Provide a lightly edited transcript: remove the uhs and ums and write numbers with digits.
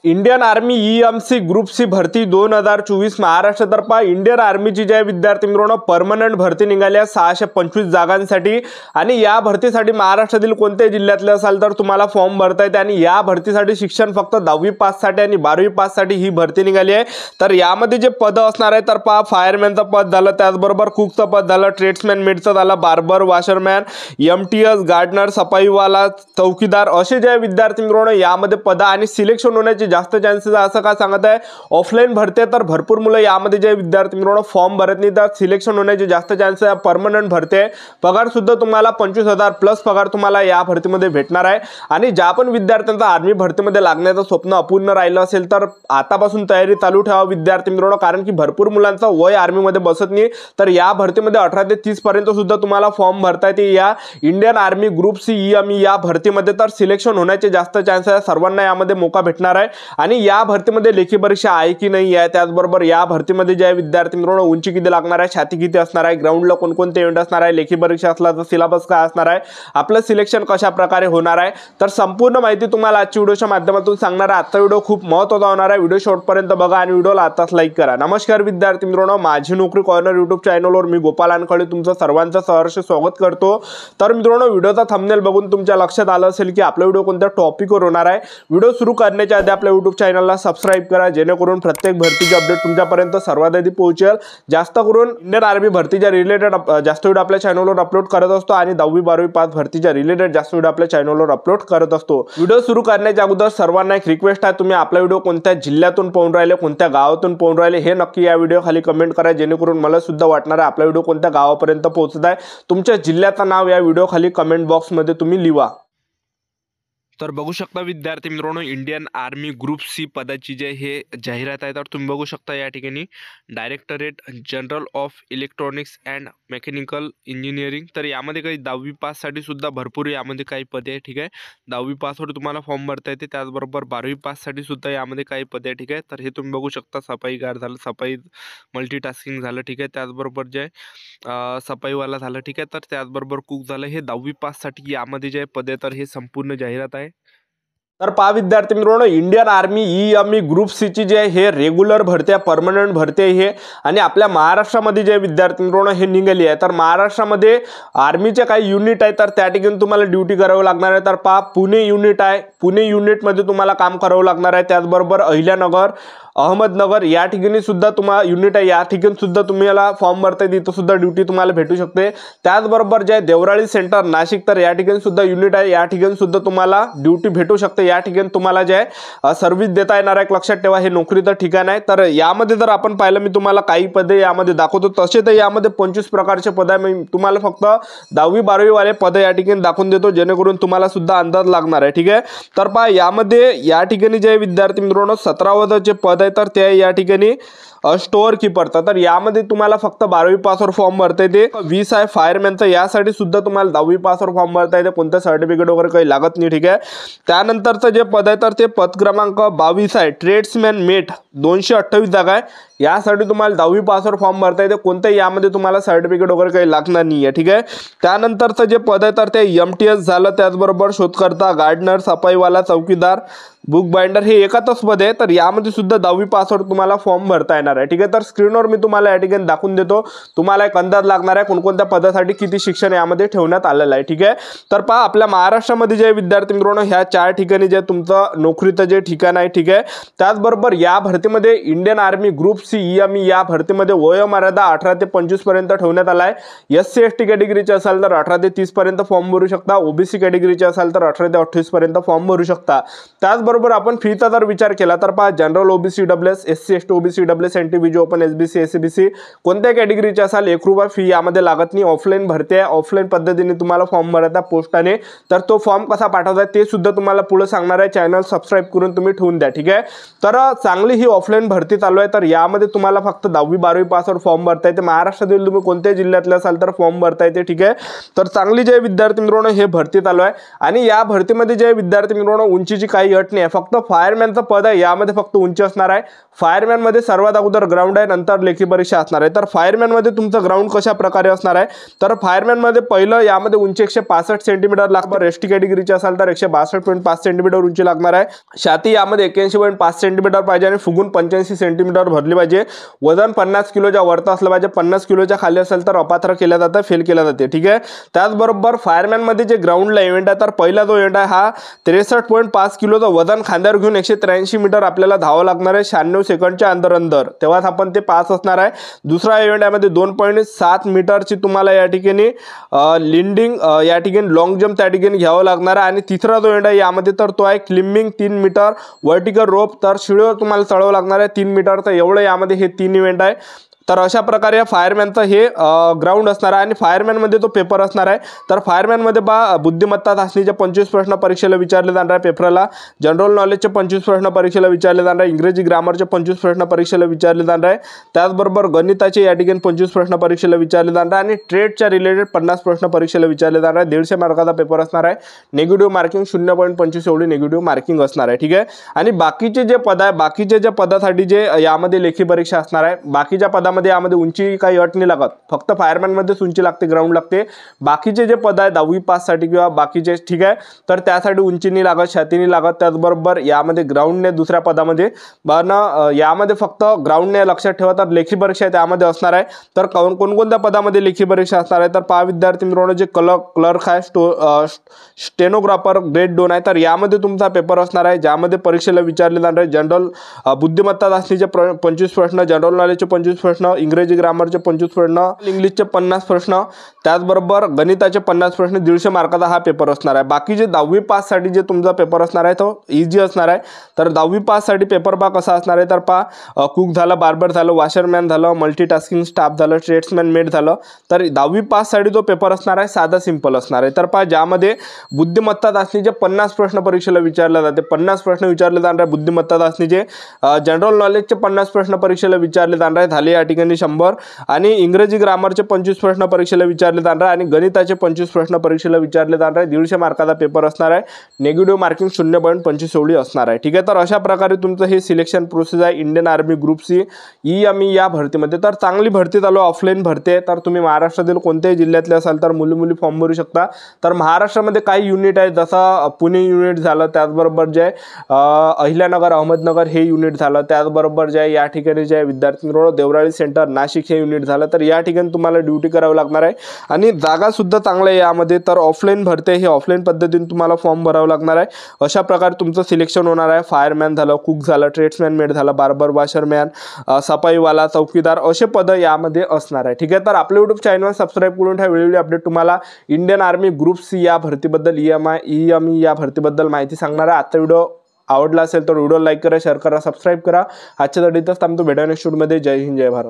Indian army EMC group C भरती 2024 महाराष्ट्रातर्फे Indian आर्मीची जे विद्यार्थी मित्रांनो परमनंट भरती निघाली आहे 625 जागांसाठी। आणि या भरतीसाठी महाराष्ट्रातील कोणत्याही जिल्ह्यातले असाल तर तुम्हाला फॉर्म भरता येते। आणि या भरतीसाठी शिक्षण फक्त 10वी पास साठी आणि 12वी पास साठी ही भरती निघाली आहे। तर यामध्ये जे पद असणार आहे तर पहा, फायरमॅनचं पद झालं, त्याचबरोबर कुकचं पद झालं, ट्रेड्समॅन मेडचं झालं, बार्बर, वॉशरमॅन, एमटीएस, गार्डनर, सफाईवाला, चौकीदार असे जे विद्यार्थी मित्रांनो यामध्ये पद आणि सिलेक्शन होण्याचे जास्त चान्सेस असं का सांगत आहे। ऑफलाईन भरती तर भरपूर मुलं यामध्ये जे विद्यार्थी मित्रांनो फॉर्म भरत नाही तर सिलेक्शन होण्याचे जास्त चान्सेस आहे। परमनंट भरती आहे, पगार सुद्धा तुम्हाला 25,000 प्लस पगार तुम्हाला या भरतीमध्ये भेटणार आहे। आणि ज्या पण विद्यार्थ्यांचा आर्मी भरतीमध्ये लागण्याचं स्वप्न अपूर्ण राहिलं असेल तर आतापासून तयारी चालू ठेवा विद्यार्थी मित्रांनो, कारण की भरपूर मुलांचं वय आर्मीमध्ये बसत नाही। तर या भरतीमध्ये 18 ते 30 पर्यंत सुद्धा तुम्हाला फॉर्म भरता येते या Indian army group C EME या भरतीमध्ये। तर सिलेक्शन होण्याचे जास्त चान्सेस आहे, सर्वांना यामध्ये मौका भेटणार आहे। आणि या भरतीमध्ये लेखी परीक्षा आहे की नाही आहे, त्याचबरोबर या भरतीमध्ये जे विद्यार्थी मित्रांनो उंची किती लागणार आहे, छाती किती असणार आहे, ग्राउंडला कोणकोणते इव्हेंट असणार आहे, लेखी परीक्षा असला तर सिलेबस काय असणार आहे, आपलं सिलेक्शन कशा प्रकारे होणार आहे, तर संपूर्ण माहिती तुम्हाला आजच्या व्हिडिओच्या माध्यमातून सांगणार आहे। आजचा व्हिडिओ खूप महत्त्वाचा होणार आहे, व्हिडिओ शेवटपर्यंत बघा आणि व्हिडिओला आताच लाईक करा। नमस्कार विद्यार्थी मित्रांनो, माझी नोकरी कॉर्नर यूट्यूब चॅनलवर मी गोपाल अनखळे तुमचं सर्वांचं सहर्ष स्वागत करतो। तर मित्रांनो, व्हिडिओचा थंबनेल बघून तुमच्या लक्षात आलं असेल की आपला व्हिडिओ कोणत्या टॉपिकवर होणार आहे। व्हिडिओ सुरू करण्याच्या आधी आपल्या यूट्यूब चॅनलला सबस्क्राइब करा, जेणेकरून प्रत्येक भरतीचे अपडेट तुमच्यापर्यंत सर्वात आधी पोहोचेल। जास्त करून इंडियन आर्मी भरतीच्या रिलेटेड जास्त व्हिडिओ आपल्या चॅनलवर अपलोड करत असतो आणि 10वी 12वी पास भरतीच्या रिलेटेड जास्त व्हिडिओ आपल्या चॅनलवर अपलोड करत असतो। व्हिडिओ सुरू करण्याच्या अगोदर सर्वांना एक रिक्वेस्ट आहे, तुम्ही आपला व्हिडिओ कोणत्या जिल्ह्यातून पाहून राहिले, कोणत्या गावातून पाहून राहिले हे नक्की या व्हिडिओ खाली कमेंट करा, जेणेकरून मला सुद्धा वाटणार आहे आपला व्हिडिओ कोणत्या गावापर्यंत पोहोचत आहे। तुमच्या जिल्ह्याचं नाव या व्हिडिओ खाली कमेंट बॉक्समध्ये तुम्ही लिहा। तर बघू शकता विद्यार्थी मित्रांनो, इंडियन आर्मी ग्रुप सी पदाची जे हे जाहिरात आहे तर तुम्ही बघू शकता या ठिकाणी directorate general of electronics and mechanical engineering. तर यामध्ये काही 10वी पास साठी सुद्धा भरपूर यामध्ये काही पदे आहे, ठीक आहे। 10वी पासवर तुम्हाला फॉर्म भरता येते, त्याचबरोबर 12वी पास साठी सुद्धा यामध्ये काही पदे आहे, ठीक आहे। तर हे तुम्ही बघू शकता, सफाईगार झालं, सफाई मल्टीटास्किंग झालं, ठीक आहे, त्याचबरोबर जे सफाईवाला झालं, ठीक आहे, तर त्याचबरोबर कुक झालं, हे 10वी पास साठी यामध्ये जे पदे तर हे संपूर्ण जाहिरात आहे। तर पहा विद्यार्थी मित्रांनो, Indian army EME group C ची जे हे रेग्युलर भरती आहे, परमनंट भरती आहे हे। आणि आपल्या महाराष्ट्रामध्ये जे विद्यार्थी मित्रांनो हे निघाली आहे, तर महाराष्ट्रामध्ये आर्मीचे काही युनिट आहे तर त्या ठिकाणी तुम्हाला ड्युटी करावं लागणार आहे। तर पहा, पुणे युनिट आहे, पुणे युनिटमध्ये तुम्हाला काम करावं लागणार आहे। त्याचबरोबर अहिल्यानगर, अहमदनगर या ठिकाणी सुद्धा तुम्हाला युनिट आहे, या ठिकाणी सुद्धा तुम्हाला फॉर्म भरता येते, इथं सुद्धा ड्युटी तुम्हाला भेटू शकते। त्याचबरोबर जे देवराळी सेंटर नाशिक, तर या ठिकाणी सुद्धा युनिट आहे, या ठिकाणी सुद्धा तुम्हाला ड्युटी भेटू शकते। या ठिकाणी तुम्हाला जे सर्व्हिस देता येणार आहे, लक्षात ठेवा हे नोकरीचं ठिकाण आहे। तर यामध्ये जर आपण पाहिलं, मी तुम्हाला काही पदे यामध्ये दाखवतो, तसे तर यामध्ये 25 प्रकारचे पद आहे। मी तुम्हाला फक्त 10वी 12वी वाले पद या ठिकाणी दाखवून देतो, जेणेकरून तुम्हाला सुद्धा अंदाज लागणार आहे, ठीक आहे। तर पहा, यामध्ये या ठिकाणी जे विद्यार्थी मित्रांनो 17वे जे पद आहे तर ते या ठिकाणी स्टोअर कीपरचा। तर यामध्ये तुम्हाला फक्त 12वी पासवर फॉर्म भरता येते। 20 आहे फायरमॅनचा, यासाठी सुद्धा तुम्हाला 10वी पासवर फॉर्म भरता येते, कोणतं सर्टिफिकेट वगैरे काही लागत नाही, ठीक आहे। त्यानंतरचं जे पद आहे तर ते पद क्रमांक 22 आहे, ट्रेड्समॅन मेट, 228 जागा आहे, यासाठी तुम्हाला 10वी पासवर फॉर्म भरता येते, कोणत्याही यामध्ये तुम्हाला सर्टिफिकेट वगैरे काही लागणार नाही आहे, ठीक आहे। त्यानंतरचं जे पद आहे तर ते एमटीएस झालं, त्याचबरोबर शोधकर्ता, गार्डनर, सफाईवाला, चौकीदार, बुक बाइंडर हे एकातच पद आहे। तर यामध्ये सुद्धा 10वी पासवर तुम्हाला फॉर्म भरता येणार आहे, ठीक आहे। तर स्क्रीनवर मी तुम्हाला या ठिकाणी दाखवून देतो, तुम्हाला एक अंदाज लागणार आहे कोणकोणत्या पदासाठी किती शिक्षण यामध्ये ठेवण्यात आलेलं आहे, ठीक आहे। तर पहा, आपल्या महाराष्ट्रामध्ये जे विद्यार्थी मित्रांनो ह्या 4 ठिकाणी जे तुमचं नोकरीचं जे ठिकाण आहे, ठीक आहे। त्याचबरोबर या भरतीमध्ये Indian army group C EME या भरतीमध्ये वयोमर्यादा 18 ते 25 पर्यंत ठेवण्यात आला आहे। एससी एसटी कॅटेगरीचे असाल तर 18 ते 30 पर्यंत फॉर्म भरू शकता, ओबीसी कॅटेगरीचे असाल तर 18 ते 28 पर्यंत फॉर्म भरू शकता। त्याचबरोबर आपण फीचा जर विचार केला तर पहा, general OBC WS, SC ST OBC WS, NTBG open, SBC SCBC कोणत्या कॅटेगरीचे असाल ₹1 फी यामध्ये लागत नाही। ऑफलाईन भरती आहे, ऑफलाईन पद्धतीने तुम्हाला फॉर्म भरायचा पोस्टाने। तर तो फॉर्म कसा पाठवता ते सुद्धा तुम्हाला पुढे सांगणार आहे, चॅनल सबस्क्राइब करून तुम्ही ठेवून द्या, ठीक आहे। तर चांगली ही ऑफलाईन भरती चालू आहे, तर यामध्ये तुम्हाला फक्त 10वी 12वी पासवर फॉर्म भरता येते। महाराष्ट्रातील तुम्ही कोणत्याही जिल्ह्यातले असाल तर फॉर्म भरता येते, ठीक आहे। तर चांगली जे विद्यार्थी मित्रांनो हे भरती चालू आहे। आणि या भरतीमध्ये जे विद्यार्थी मित्रांनो उंचीची काही अट नाही आहे, फक्त फायरमॅनचं पद आहे, यामध्ये फक्त उंची असणार आहे। फायरमॅन मध्ये सर्वात अगोदर अगोदर ग्राउंड आहे, नंतर लेखी परीक्षा असणार आहे. तर फायरमॅनमध्ये तुमचं ग्राउंड कशा प्रकारे असणार आहे, तर फायरमॅनमध्ये पहिलं यामध्ये उंची 165 सेंटीमीटर लागणार. एसटी कॅटेगरीचे असाल तर 162.5 सेंटीमीटर उंची लागणार आहे. छाती यामध्ये 81.5 सेंटीमीटर पाहिजे आणि फुगून 85 सेंटीमीटर भरली पाहिजे. वजन 50 किलोच्या वरती असलं पाहिजे. 50 किलोच्या खाली असेल तर अपात्र केलं जातं, फेल केलं जाते. ठीक आहे. त्याचबरोबर फायरमॅनमध्ये जे ग्राउंडला इव्हेंट आहे, तर पहिला जो इव्हेंट आहे हा 63.5 किलोचं वजन खांद्यावर घेऊन 183 मीटर आपल्याला धावावं लागणार आहे 96 सेकंडच्या अंतर तेव्हाच आपण ते पास असणार आहे. दुसरा इव्हेंट यामध्ये 2.7 मीटरची तुम्हाला या ठिकाणी लिंडिंग या ठिकाणी लॉंग जम्प त्या ठिकाणी घ्यावं लागणार आहे. आणि तिसरा जो इव्हेंट आहे यामध्ये तर तो आहे क्लिम्बिंग 3 मीटर वर्टिकल रोप, तर शिळीवर तुम्हाला चढवावं लागणार आहे 3 मीटर. तर एवढं यामध्ये हे 3 इव्हेंट आहे. तर अशा प्रकारे फायरमॅनचं हे ग्राउंड असणार आहे. आणि फायरमॅनमध्ये तो पेपर असणार आहे. तर फायरमॅनमध्ये बुद्धिमत्ता चाचणीचे 25 प्रश्न परीक्षेला विचारले जाणार आहे. पेपरला जनरल नॉलेजचे 25 प्रश्न परीक्षेला विचारले जाणार आहे. इंग्रजी ग्रामरचे 25 प्रश्न परीक्षेला विचारले जाणार आहे. त्याचबरोबर गणिताचे या ठिकाणी 25 प्रश्न परीक्षेला विचारले जाणार आहे. आणि ट्रेडच्या रिलेटेड 50 प्रश्न परीक्षेला विचारले जाणार आहे. 150 मार्काचा पेपर असणार आहे. निगेटिव्ह मार्किंग 0.25 एवढी निगेटिव्ह मार्किंग असणार आहे. ठीक आहे. आणि बाकीचे जे पद आहे, बाकीचे जे पदासाठी जे यामध्ये लेखी परीक्षा असणार आहे, बाकीच्या पदामध्ये यामध्ये उंची काही अट नाही लागत. फक्त फायरमॅनमध्येच उंची लागते, ग्राउंड लागते. बाकीचे जे पद आहे 10वी पाससाठी किंवा बाकीचे, ठीक आहे, तर त्यासाठी उंची नाही लागत, छाती नाही लागत. त्याचबरोबर यामध्ये ग्राउंडने दुसऱ्या पदामध्ये यामध्ये फक्त ग्राउंडने लक्षात ठेवा. तर लेखी परीक्षा त्यामध्ये असणार आहे. तर कोणकोणत्या पदामध्ये लेखी परीक्षा असणार आहे, तर पहा विद्यार्थी मित्रांनो, जे क्लर्क आहे, स्टेनोग्राफर ग्रेड 2 आहे, तर यामध्ये तुमचा पेपर असणार आहे, ज्यामध्ये परीक्षेला विचारले जाणार आहे जनरल बुद्धिमत्ता चाचणीचे 25 प्रश्न, जनरल नॉलेजचे 25 प्रश्न, इंग्रजी ग्रामरचे 25 प्रश्न, इंग्लिशचे 50 प्रश्न, त्याचबरोबर गणिताचे 50 प्रश्न. 150 मार्काचा हा पेपर असणार आहे. बाकी जे 10वी पाससाठी जे तुमचा पेपर असणार आहे तो इझी असणार आहे. तर 10वी पाससाठी पेपर कसा असणार आहे, तर कुक झालं, बार्बर झालं, वॉशरमॅन झालं, मल्टीटास्किंग स्टाफ झालं, ट्रेड्समॅन मेड झालं. तर 10वी पाससाठी तो पेपर असणार आहे साधा सिंपल असणार आहे. तर ज्यामध्ये बुद्धिमत्ता चाचणीचे 50 प्रश्न परीक्षेला विचारले जाते. 50 प्रश्न विचारले जाणार आहे बुद्धिमत्ता चाचणीचे. जनरल नॉलेजचे 50 प्रश्न परीक्षेला विचारले जाणार आहे, झाले या ठिकाणी 100. आणि इंग्रजी ग्रामरचे 25 प्रश्न परीक्षेला विचारले जाणार आहे. आणि गणिताचे 25 प्रश्न परीक्षेला विचारले जाणार आहे. 150 मार्काचा पेपर असणार आहे. निगेटिव्ह मार्किंग 0.25 एवढी असणार आहे. ठीक आहे. तर अशा प्रकारे तुमचं हे सिलेक्शन प्रोसेस आहे Indian army group C EME या भरतीमध्ये. तर चांगली भरती चालू, ऑफलाईन भरती आहे. तर तुम्ही महाराष्ट्रातील कोणत्याही जिल्ह्यातले असाल तर मुली फॉर्म भरू शकता. तर महाराष्ट्रामध्ये काही युनिट आहे, जसं पुणे युनिट झालं, त्याचबरोबर जे अहिल्यानगर, अहमदनगर हे युनिट झालं, त्याचबरोबर जे या ठिकाणी जे विद्यार्थी देवराळी सेंटर, नाशिक हे युनिट झालं. तर या ठिकाणी तुम्हाला ड्युटी करावी लागणार आहे. आणि जागा सुद्धा चांगल्या आहे यामध्ये. तर ऑफलाईन भरते, हे ऑफलाईन पद्धतीने तुम्हाला फॉर्म भरावं लागणार आहे. अशा प्रकारे तुमचं सिलेक्शन होणार आहे. फायरमॅन झालं, कुक झालं, ट्रेड्समॅन मेड झालं, बार्बर, वॉशरमॅन, सफाईवाला, चौकीदार असे पद यामध्ये असणार आहे. ठीक आहे. तर आपल्या यूट्यूब चॅनल सबस्क्राईब करून ठेवा. वेळोवेळी अपडेट तुम्हाला इंडियन आर्मी ग्रुप सी या भरतीबद्दल, EME या भरतीबद्दल माहिती सांगणार आहे. आजचा व्हिडिओ आवडला असेल तर व्हिडिओ लाईक करा, शेअर करा, सबस्क्राईब करा. आजच्या इथंच थांबतो. भेटूया नेक्स्ट व्हिडिओमध्ये. जय हिंद, जय भारत.